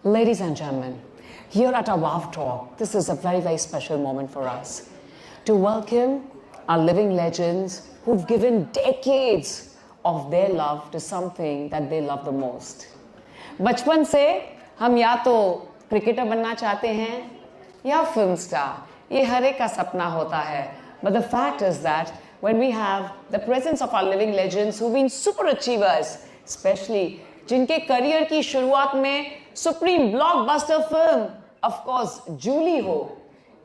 Ladies and gentlemen, here at our WOW Talk, this is a very, very special moment for us to welcome our living legends who've given decades of their love to something that they love the most. बचपन से हम या तो cricketer बनना चाहते हैं या film star, ये हर एक का सपना होता है. But the fact is that when we have the presence of our living legends who've been super achievers, especially जिनके करियर की शुरुआत में supreme blockbuster film, of course, Julie हो,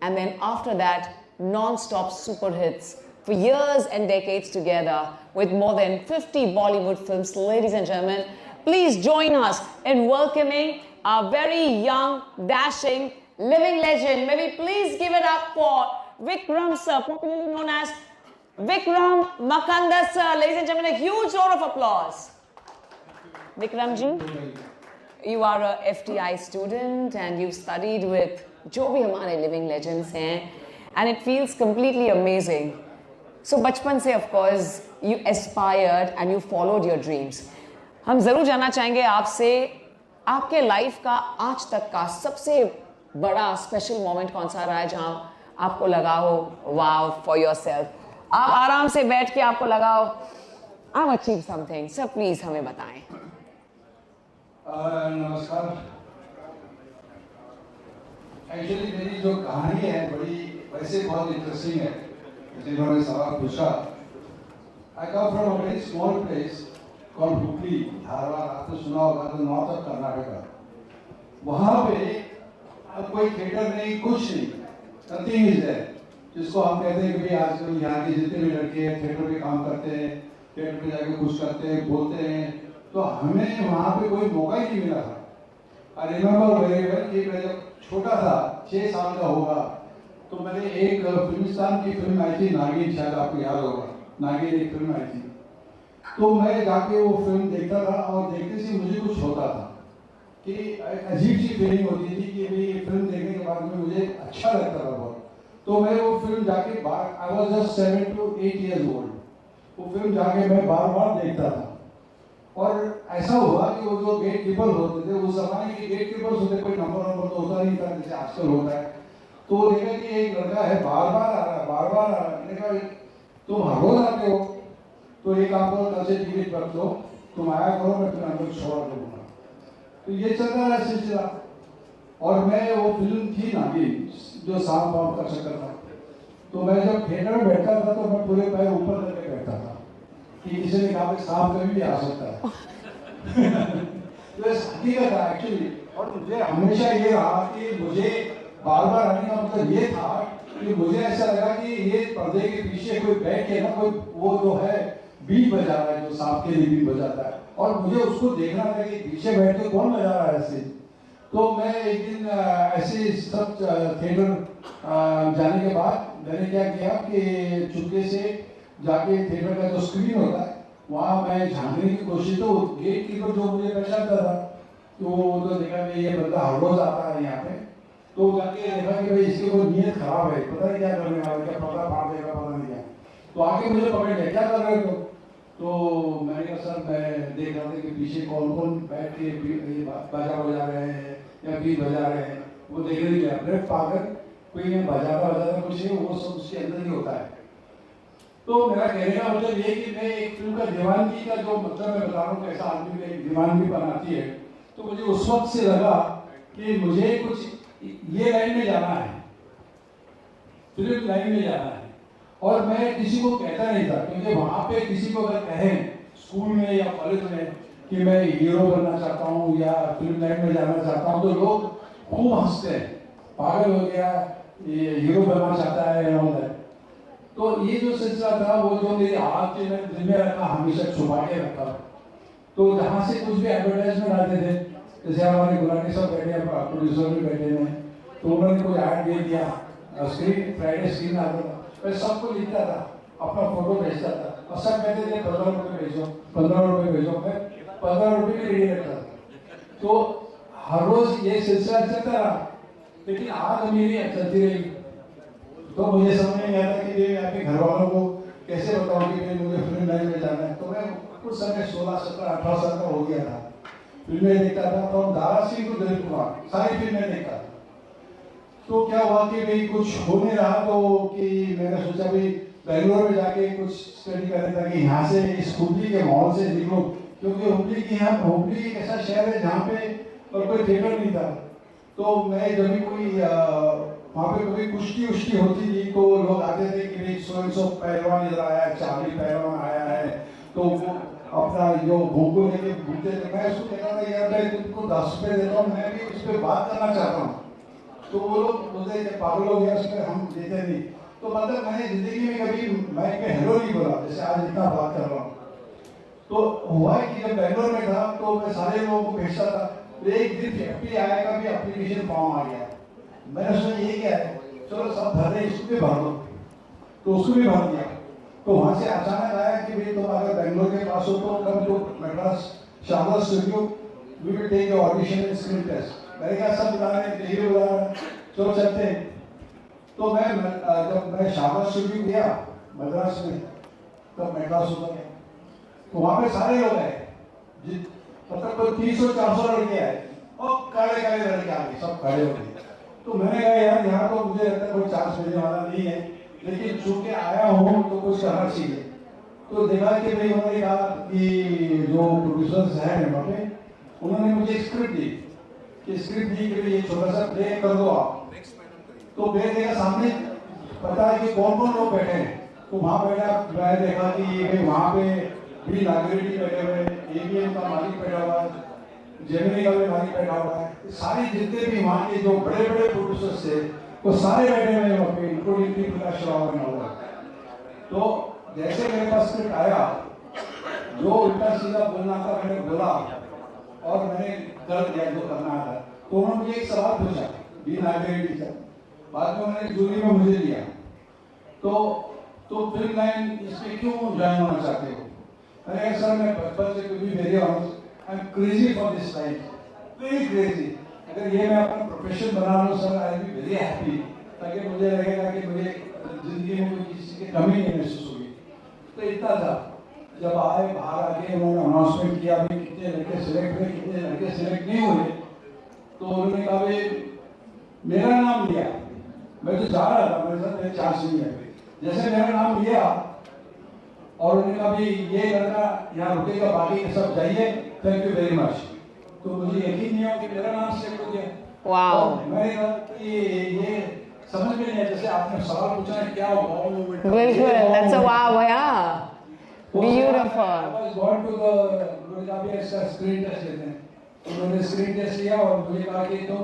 and then after that, non-stop super hits for years and decades together with more than 50 Bollywood films. Ladies and gentlemen, please join us in welcoming our very young, dashing, living legend. May we please give it up for Vikram sir, popularly known as Vikram Makanda sir. Ladies and gentlemen, a huge round of applause. Vikram ji, you are a FTI student and you've studied with जो भी हमारे living legends हैं, and it feels completely amazing. So बचपन से of course you aspired and you followed your dreams. हम जरूर जानना चाहेंगे आपसे आपके लाइफ का आज तक का सबसे बड़ा स्पेशल मोमेंट कौन सा रहा है जहां आपको लगा हो वाव फॉर योरसेल्फ, आप आराम से बैठ के आपको लगा हो I achieve something. Sir please हमें बताएं. नमस्कार. एक्चुअली मेरी जो कहानी है बड़ी वैसे बहुत इंटरेस्टिंग है. जिन्होंने सवाल पूछा, I come from a very small place called Hubli, Dharwad. आपने सुना होगा तो नॉर्थ ऑफ कर्नाटका. वहाँ पे अब कोई थिएटर नहीं, कुछ नहीं, नथिंग इज देयर. जिसको हम कहते हैं कि भाई आजकल यहाँ के जितने भी लड़के हैं थिएटर पे काम करते हैं, थिएटर पे जाके कुछ करते हैं, बोलते हैं, तो हमें वहाँ पे कोई मौका ही नहीं मिला था. आई रिमेम्बर वेरी वेल कि मैं जब छोटा था, 6 साल का होगा, तो मैंने एक फिल्मिस्तान की फिल्म आई थी नागिन, शायद आपको याद होगा. नागिन एक फिल्म आई थी, तो मैं जाके वो फिल्म देखता था और देखने से मुझे कुछ होता था कि अजीब सी फीलिंग होती थी कि भाई फिल्म देखने के बाद में मुझे अच्छा लगता था बहुत. तो मैं वो फिल्म जाके बार, I was just 7 to 8 years old, वो फिल्म जाके मैं बार बार देखता था. और ऐसा हुआ कि वो जो गेट कीपर होते थे, उस जमाने के गेट कीपर होते, कोई नंबर तो होता नहीं था जैसे आजकल होता है. तो देखा कि एक लड़का है बार बार आ रहा है, बार बार आ रहा है. देखा तुम हर रोज आते हो, तो एक काम करो, कल से टिकट रख दो, तुम आया करो, मैं फिर अंदर छोड़ दूंगा. तो ये चल रहा है सिलसिला. और मैं वो फिल्म थी नागिन जो सांप वाप का चक्कर था, तो मैं जब थिएटर में बैठता था तो मैं पूरे पैर ऊपर करके बैठता था कि किसी ने कहा कि सांप कभी भी आ सकता है. तो हकीकत था एक्चुअली. और मुझे हमेशा ये रहा कि मुझे बार बार आने का मतलब ये था कि मुझे ऐसा लगा कि ये पर्दे के पीछे कोई बैठ के ना कोई वो जो है बीट बजा रहा है, जो सांप के लिए बीट बजाता है, और मुझे उसको देखना था कि पीछे बैठ के कौन बजा रहा है ऐसे. तो मैं एक दिन ऐसे सब थिएटर जाने के बाद मैंने क्या किया कि चुपके से जाके थिएटर का जो स्क्रीन होता है वहाँ मैं झांकने की कोशिश, तो गेट कीपर जो मुझे पहचानता था, तो देखा कि ये बंदा हर रोज आता है यहाँ पे. तो जाके देखा कि भाई इसकी कोई नीयत खराब है, पता नहीं क्या करने वाला, क्या पता फाड़ देगा, पता नहीं क्या. तो आके मुझे पकड़ लिया, क्या कर रहे हो? तो मैंने कहा सर मैं देख रहा था कि पीछे कौन कौन बैठ के बाजा बजा रहे हैं या बीट बजा रहे हैं, वो देखने नहीं गया. ब्रेक पाकर कोई बजाता कुछ है, वो सब उसके अंदर ही होता है. तो मेरा कहने का मतलब ये कि मैं एक फिल्म का दीवानगी का जो मतलब मैं बता रहा हूँ कैसा आदमी को एक दीवानगी बनाती है, तो मुझे उस वक्त से लगा कि मुझे कुछ ये लाइन में जाना है, फिल्म लाइन में जाना है. और मैं किसी को कहता नहीं था, क्योंकि वहाँ पे किसी को अगर कहें स्कूल में या कॉलेज में कि मैं हीरो बनना चाहता हूँ या फिल्म लाइन में जाना चाहता हूँ, तो लोग खूब हंसते हैं, पागल हो गया, ये हीरो बनना चाहता है. तो ये जो सिलसिला था वो जो मेरे हाथ से मैंने दिल में रखा, हमेशा छुपा के रखा. तो जहाँ से कुछ भी एडवर्टाइजमेंट आते थे, जैसे हमारे गुलाटी साहब बैठे हैं, प्रोड्यूसर भी बैठे हैं, तो उन्होंने कोई ऐड दे दिया, स्क्रीन फ्राइडे स्क्रीन आता था, मैं सबको लिखता था, अपना फोटो भेजता था, और सब कहते थे 15 रुपये भेजो, 15 रुपये भेजो. मैं 15 रुपये भी रेडी रखता था. तो हर रोज ये सिलसिला चलता रहा, लेकिन आज मेरी चलती रही. तो मुझे समझ नहीं आता कि आपके घर वालों को कैसे बताऊं कि मुझे फिल्म लाइन में जाना है. तो मैं कुछ समय 16, 17, 18 साल का हो गया था. फिल्में देखता था, तो दारा सिंह को दिलीप कुमार सारी फिल्में देखता था। तो क्या हुआ कि भाई कुछ हो नहीं रहा, तो कि मैंने सोचा भाई बेंगलोर में जाके कुछ स्टडी करने था कि यहाँ से इस हुबली के माहौल से निकलो, क्योंकि हुबली एक ऐसा शहर है जहाँ पे और कोई थिएटर नहीं था। तो मैं जब भी कोई वहाँ पे कभी कुश्ती उश्ती होती थी तो लोग आते थे कि भाई सो पहलवान इधर आया है, चार्ली पहलवान आया है, तो वो अपना जो भूखो लेके घूमते थे। मैं उसको कहता था यार मैं तुमको 10 रुपये देता हूँ, मैं भी उस पर बात करना चाहता हूँ। तो वो लोग बोलते थे पागल हो गया, उस पर हम देते नहीं। तो मतलब मैंने जिंदगी में कभी माइक पे हेलो नहीं बोला, जैसे आज इतना बात कर रहा हूँ। तो हुआ कि जब बेंगलोर में था तो मैं सारे लोगों को भेजता था, तो एक दिन FTI का भी एप्लीकेशन फॉर्म आ गया। मैंने सोचा ये क्या है, चलो सब भर रहे इसको भी भर दो, तो उसको भी भर दिया। तो वहाँ से अचानक आया कि भाई तुम अगर बेंगलोर के पास हो तो come to Madras Sharada studio, we will take your audition and screen test. मैंने कहा सब बुला रहे हैं, यही बुला रहे हैं, चलो चलते हैं। तो जब मैं शारदा स्टूडियो गया मद्रास में, तब मद्रास होता गया, तो वहाँ पे सारे लोग आए, मतलब कोई 300-400 लड़के आए और काले काले लड़के आ गए, सब खड़े हो गए। तो मैंने कहा यार यहाँ तो मुझे लगता है कोई चांस मिलने वाला नहीं है, लेकिन चूंकि आया हूँ तो कुछ करना चाहिए। तो देखा कि भाई उन्होंने कहा कि जो प्रोड्यूसर्स हैं वहाँ पे, उन्होंने मुझे स्क्रिप्ट दी कि ये छोटा सा प्ले कर दो आप। तो प्ले देखा सामने पता है कि कौन कौन लोग बैठे हैं। तो वहाँ बैठा, मैं देखा कि भाई वहाँ पे भी नागरिक बैठे हुए, ABM का मालिक बैठा हुआ है, जेमिनी का भी मालिक बैठा हुआ है, सारे जितने भी वहाँ के जो बड़े बड़े प्रोड्यूसर्स थे वो सारे बैठे हुए वहाँ पे, इंक्लूडिंग प्रकाश राव बना हुआ। तो जैसे मेरे पास स्क्रिप्ट आया, जो उल्टा सीधा बोलना था मैंने बोला और मैंने कर दिया जो करना था। तो उन्होंने मुझे एक सवाल पूछा, बी नागरिक टीचर, बाद में उन्होंने जूरी में मुझे लिया। तो फिल्म लाइन इसमें क्यों ज्वाइन होना चाहते हो? मैंने कहा सर मैं बचपन से कभी very honest, I am crazy for this line, very crazy. अगर ये मैं अपना प्रोफेशन बना लूँ sir, I be very happy, ताकि मुझे लगेगा कि मुझे जिंदगी में कोई किसी की कमी नहीं महसूस होगी। तो इतना था। जब आए बाहर आके उन्होंने अनाउंसमेंट किया भाई कितने लड़के सिलेक्ट हुए, कितने लड़के सिलेक्ट नहीं हुए, तो उन्होंने कहा भाई मेरा नाम लिया। मैं तो जा रहा था, मेरे साथ मेरे चांस नहीं है। जैसे मेरा नाम लिया और उन्होंने कहा भाई ये लड़का यहाँ रुकेगा, बाकी के सब जाइए, थैंक यू वेरी मच। तो मुझे यकीन नहीं हुआ कि मेरा नाम सिलेक्ट हो गया। वाओ, मैंने कहा कि ये समझ में नहीं है, जैसे आपने सवाल पूछा है क्या हुआ, बिल्कुल, that's a wow, yeah, beautiful. I was going to the Gurgaon का स्क्रीन टेस्ट लेते हैं, उन्होंने स्क्रीन टेस्ट लिया और मुझे कहा कि तुम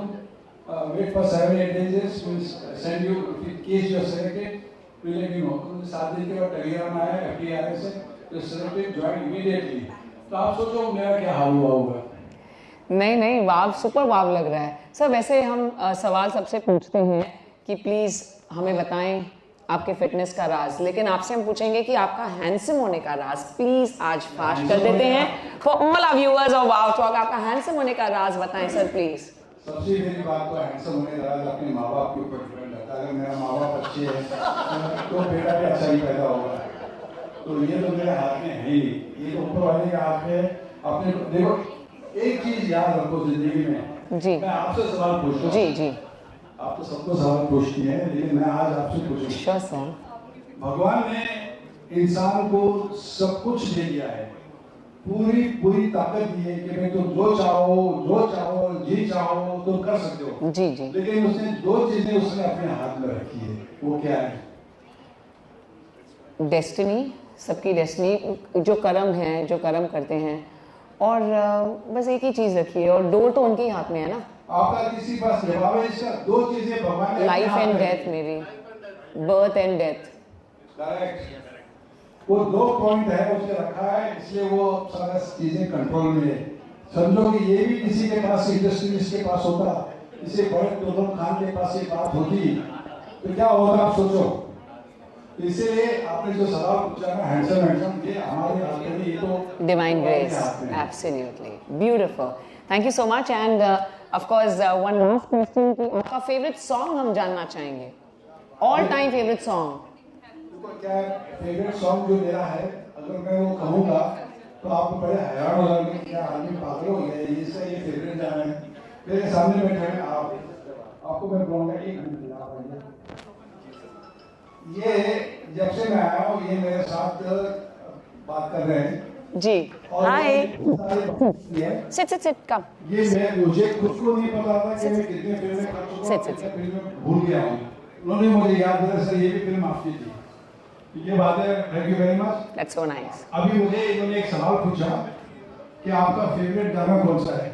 wait for 7-8 days, we'll send you in case you are selected, we'll let you know। तो 7 दिन के बाद टेलीग्राम आया FTI से, तो selected join immediately। तो आप सोचो मेरा क्या हाल हुआ होगा। नहीं नहीं, वाव, सुपर वाव लग रहा है सर। वैसे हम सवाल सबसे पूछते हैं कि प्लीज़ हमें बताएं आपके फिटनेस का राज, लेकिन आपसे हम पूछेंगे कि आपका हैंडसम होने का राज। प्लीज़ आज फास्ट कर देते हैं for all our viewers of wow talk, आपका हैंडसम होने का राज बताएं सर प्लीज़। सबसे पहली बात तो हैंडसम होने का राज अपने माँ बाप के ऊपर डिपेंड करता है। अगर मेरा माँ बाप अच्छे हैं तो बेटा भी अच्छा ही पैदा होगा। तो ये तो मेरे हाथ में है ही, ये तो ऊपर वाले के हाथ में। अपने देखो एक चीज याद रखो जिंदगी में, जी मैं आपसे सवाल पूछता हूँ। जी जी, आप तो सबको सवाल पूछती हैं, लेकिन मैं आज आपसे पूछूंगा। Sure sir. भगवान ने इंसान को सब कुछ दे दिया है, पूरी ताकत दी है कि भाई तुम जो चाहो जी चाहो तुम कर सकते हो। जी जी, लेकिन उसने 2 चीजें उसने अपने हाथ में रखी है, वो क्या है? डेस्टिनी, सबकी डेस्टिनी, जो कर्म है, जो कर्म करते हैं, और बस एक ही चीज़ रखी है, और डोर तो उनके ही हाथ में है ना। आपका किसी पास जवाब है इसका? 2 चीजें भगवान ने, लाइफ एंड डेथ, मेरी बर्थ एंड डेथ। करेक्ट। वो 2 पॉइंट है उसने रखा है, इसलिए वो सारा चीजें कंट्रोल में है। समझो कि ये भी किसी के पास, इंडस्ट्रियलिस्ट के पास होता, इसे बड़े तुगलक खान के पास ये बात होती तो क्या होता आप सोचो। इसलिए आपने जो सवाल पूछा ना हैंडसम, ये हमारे हाथ में, ये तो divine grace, absolutely beautiful, thank you so much. End of course one last question कि आपका फेवरेट सॉन्ग हम जानना चाहेंगे, ऑल टाइम फेवरेट सॉन्ग। देखो क्या फेवरेट सॉन्ग जो मेरा है, अगर मैं वो कहूँगा तो आपको बड़े हैरान हो जाएंगे कि आदमी पागल हो गया है, इसका ये फेवरेट गाना है। मेरे सामने बैठे हैं आप, आपको मैं बोलूँगा 1 मिनट आप आइए। ये जब से मैं आया हूँ ये मेरे साथ बात कर रहे हैं जी। हाय, सिट कम। ये मुझे खुद को नहीं पता था कि मैं कितने फिल्में कर चुका हूँ, कितने फिल्में भूल गया हूँ। उन्होंने मुझे याद दिलाया सर ये भी फिल्म आपकी थी। ये बात है, thank you very much. That's so nice. अभी मुझे इन्होंने एक सवाल पूछा कि आपका फेवरेट गाना कौन सा है।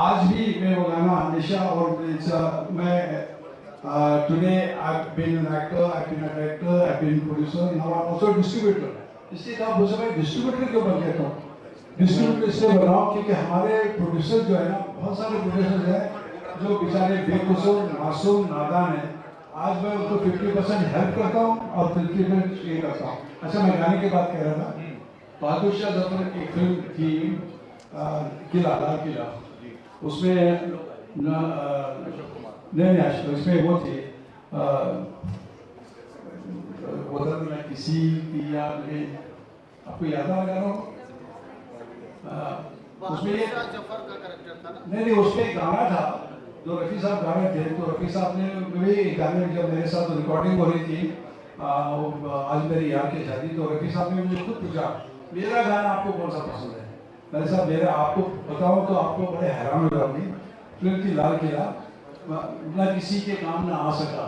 आज भी मैं वो गाना हमेशा, और मैं today I've been an actor, I've been a director, I've been producer, now I'm also a distributor. इसलिए कहा मुझे मैं डिस्ट्रीब्यूटर क्यों बन गया था? डिस्ट्रीब्यूटर इसलिए बना क्योंकि हमारे प्रोड्यूसर जो है ना, बहुत सारे प्रोड्यूसर हैं जो बेचारे बेकसूर, मासूम, नादान हैं। आज मैं उनको 50% हेल्प करता हूँ और 50% ये करता हूँ। अच्छा, मैं गाने की बात कह रहा था। बहादुर शाह जफर की फिल्म थी किला, लाल किला, उसमें नहीं उसमें वो थी वतन में किसी की याद में, आपको याद आ रहा हो? उसमें जफर का कैरेक्टर था ना? नहीं, उसमें एक गाना था जो रफ़ी साहब गा रहे थे। तो रफ़ी साहब ने भी एक गाने में, जब मेरे साथ रिकॉर्डिंग हो रही थी आज मेरी यार की शादी, तो रफ़ी साहब ने मुझे खुद पूछा मेरा गाना आपको कौन सा पसंद है। मैंने साहब मेरा आपको बताऊँ तो आपको बड़े हैरान हो जाओगे। फिल्म थी लाल किला, ना किसी के काम ना आ सका,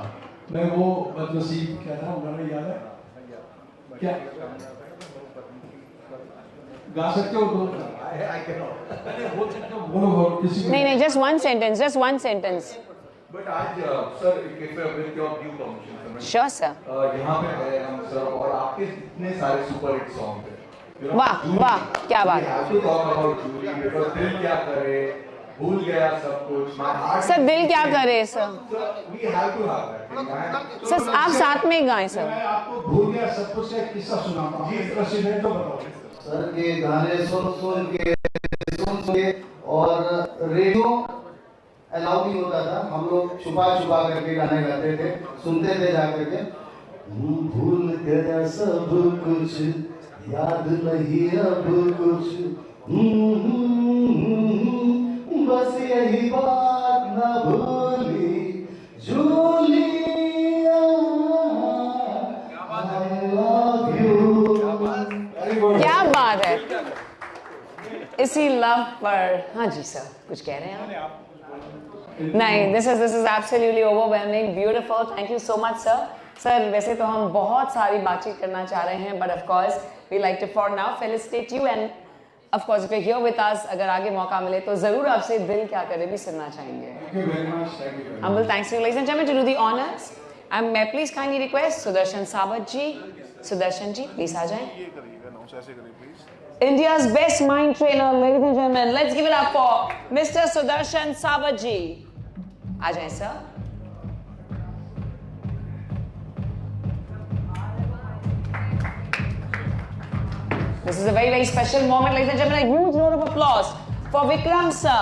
मैं वो बदनसीब, क्या था गाना याद है क्या? गा सकते हो तो बोलो किसी नहीं, just one sentence. But आज sir with your due permission, Sure sir. यहाँ पे है हम सर, और आपके इतने सारे सुपर हिट सॉन्ग थे। वाह, क्या बात है। तो talk about Julie, because दिल क्या करे, भूल गया सब कुछ। सर दिल क्या करे sir? We have to have that. Sir आप साथ में गाएं सर। मैं आपको भूल गया सब कुछ एक किस्सा सुनाता हूँ। प्रेसिडेंट तो बताओ सर के गाने सुन के, और रेडियो अलाउ नहीं होता था, हम लोग छुपा करके गाने गाते थे, सुनते थे जाकर के। भूल गया सब कुछ, याद नहीं अब कुछ, बस यही बात ना भूली जूलिया, I love you। क्या बात है। इसी लव पर, हाँ जी सर, कुछ कह रहे हैं आप? नहीं, this is absolutely overwhelming, beautiful. Thank you so much sir. Sir वैसे तो हम बहुत सारी बातचीत करना चाह रहे हैं, but of course we like to for now felicitate you, and of course if you're here with us, अगर आगे मौका मिले तो जरूर आपसे दिल क्या करे भी सुनना चाहेंगे। Thank you very much. Thank you very much. Humble thanks to you, ladies and gentlemen, to do the honors. And may I please kindly request Sudarshan Sabat ji, Sudarshan ji, please आ जाएं। India's best mind trainer, ladies and gentlemen, let's give it up for Mr. Sudarshan Sabat ji. आ जाएं sir. This is a very, very special moment, ladies and gentlemen. A huge round of applause for Vikram sir.